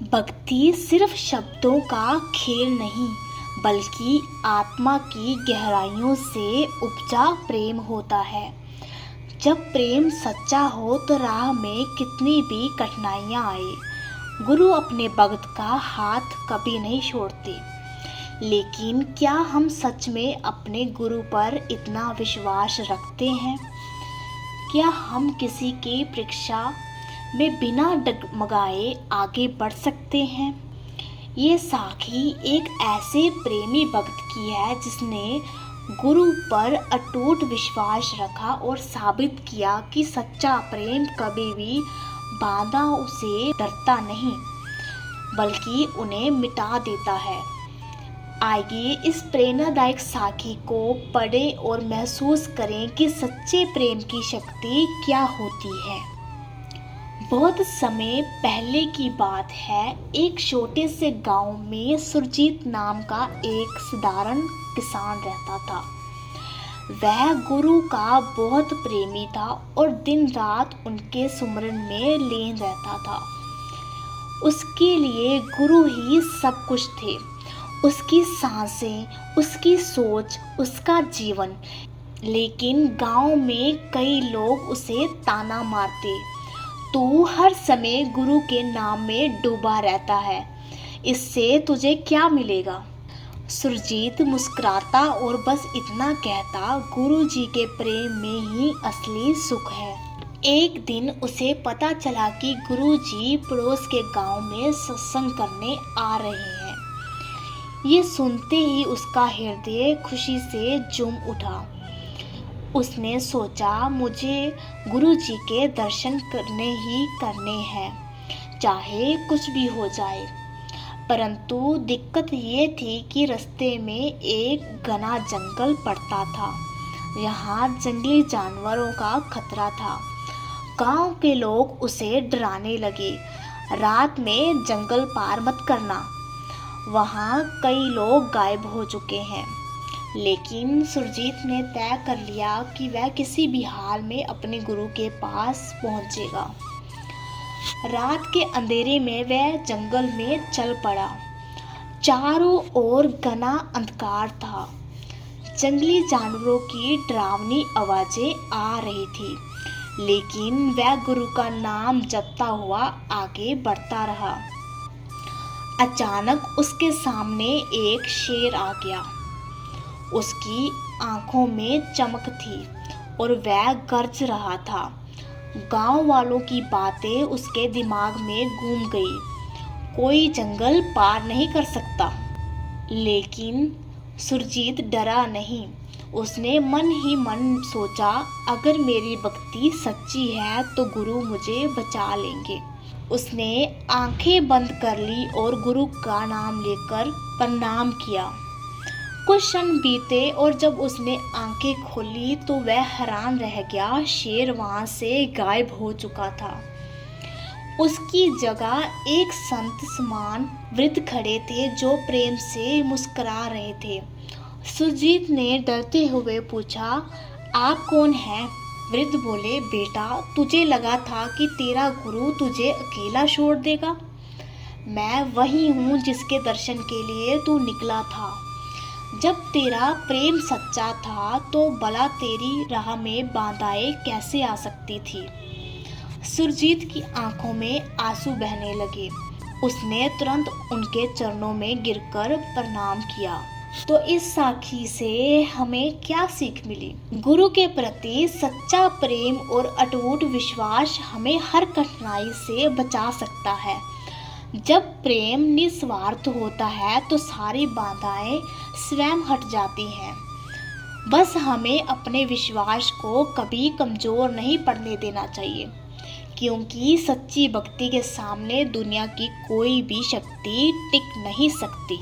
भक्ति सिर्फ शब्दों का खेल नहीं, बल्कि आत्मा की गहराइयों से उपजा प्रेम होता है। जब प्रेम सच्चा हो तो राह में कितनी भी कठिनाइयाँ आए, गुरु अपने भक्त का हाथ कभी नहीं छोड़ते। लेकिन क्या हम सच में अपने गुरु पर इतना विश्वास रखते हैं? क्या हम किसी की परीक्षा में बिना डगमगाए आगे बढ़ सकते हैं? ये साखी एक ऐसे प्रेमी भक्त की है जिसने गुरु पर अटूट विश्वास रखा और साबित किया कि सच्चा प्रेम कभी भी बाधाओं से डरता नहीं, बल्कि उन्हें मिटा देता है। आइए इस प्रेरणादायक साखी को पढ़ें और महसूस करें कि सच्चे प्रेम की शक्ति क्या होती है। बहुत समय पहले की बात है। एक छोटे से गांव में सुरजीत नाम का एक साधारण किसान रहता था। वह गुरु का बहुत प्रेमी था और दिन रात उनके सुमरन में लीन रहता था। उसके लिए गुरु ही सब कुछ थे, उसकी सांसें, उसकी सोच, उसका जीवन। लेकिन गांव में कई लोग उसे ताना मारते, तू हर समय गुरु के नाम में डूबा रहता है, इससे तुझे क्या मिलेगा? सुरजीत मुस्कुराता और बस इतना कहता, गुरु जी के प्रेम में ही असली सुख है। एक दिन उसे पता चला कि गुरु जी पड़ोस के गांव में सत्संग करने आ रहे हैं। ये सुनते ही उसका हृदय खुशी से झूम उठा। उसने सोचा, मुझे गुरु जी के दर्शन करने ही करने हैं, चाहे कुछ भी हो जाए। परंतु दिक्कत ये थी कि रास्ते में एक घना जंगल पड़ता था। यहाँ जंगली जानवरों का खतरा था। गांव के लोग उसे डराने लगे, रात में जंगल पार मत करना, वहाँ कई लोग गायब हो चुके हैं। लेकिन सुरजीत ने तय कर लिया कि वह किसी भी हाल में अपने गुरु के पास पहुँचेगा। रात के अंधेरे में वह जंगल में चल पड़ा। चारों ओर घना अंधकार था। जंगली जानवरों की डरावनी आवाजें आ रही थी, लेकिन वह गुरु का नाम जपता हुआ आगे बढ़ता रहा। अचानक उसके सामने एक शेर आ गया। उसकी आंखों में चमक थी और वह गरज रहा था। गांव वालों की बातें उसके दिमाग में घूम गई। कोई जंगल पार नहीं कर सकता। लेकिन सुरजीत डरा नहीं। उसने मन ही मन सोचा, अगर मेरी भक्ति सच्ची है तो गुरु मुझे बचा लेंगे। उसने आंखें बंद कर ली और गुरु का नाम लेकर प्रणाम किया। कुछ क्षण बीते और जब उसने आंखें खोली तो वह हैरान रह गया। शेर वहां से गायब हो चुका था। उसकी जगह एक संत समान वृद्ध खड़े थे जो प्रेम से मुस्कुरा रहे थे। सुरजीत ने डरते हुए पूछा, आप कौन हैं? वृद्ध बोले, बेटा, तुझे लगा था कि तेरा गुरु तुझे अकेला छोड़ देगा? मैं वही हूँ जिसके दर्शन के लिए तू निकला था। जब तेरा प्रेम सच्चा था तो भला तेरी राह में बाधाएं कैसे आ सकती थी? सुरजीत की आंखों में आंसू बहने लगे। उसने तुरंत उनके चरणों में गिरकर प्रणाम किया। तो इस साखी से हमें क्या सीख मिली? गुरु के प्रति सच्चा प्रेम और अटूट विश्वास हमें हर कठिनाई से बचा सकता है। जब प्रेम निस्वार्थ होता है तो सारी बाधाएं स्वयं हट जाती हैं। बस हमें अपने विश्वास को कभी कमजोर नहीं पड़ने देना चाहिए, क्योंकि सच्ची भक्ति के सामने दुनिया की कोई भी शक्ति टिक नहीं सकती।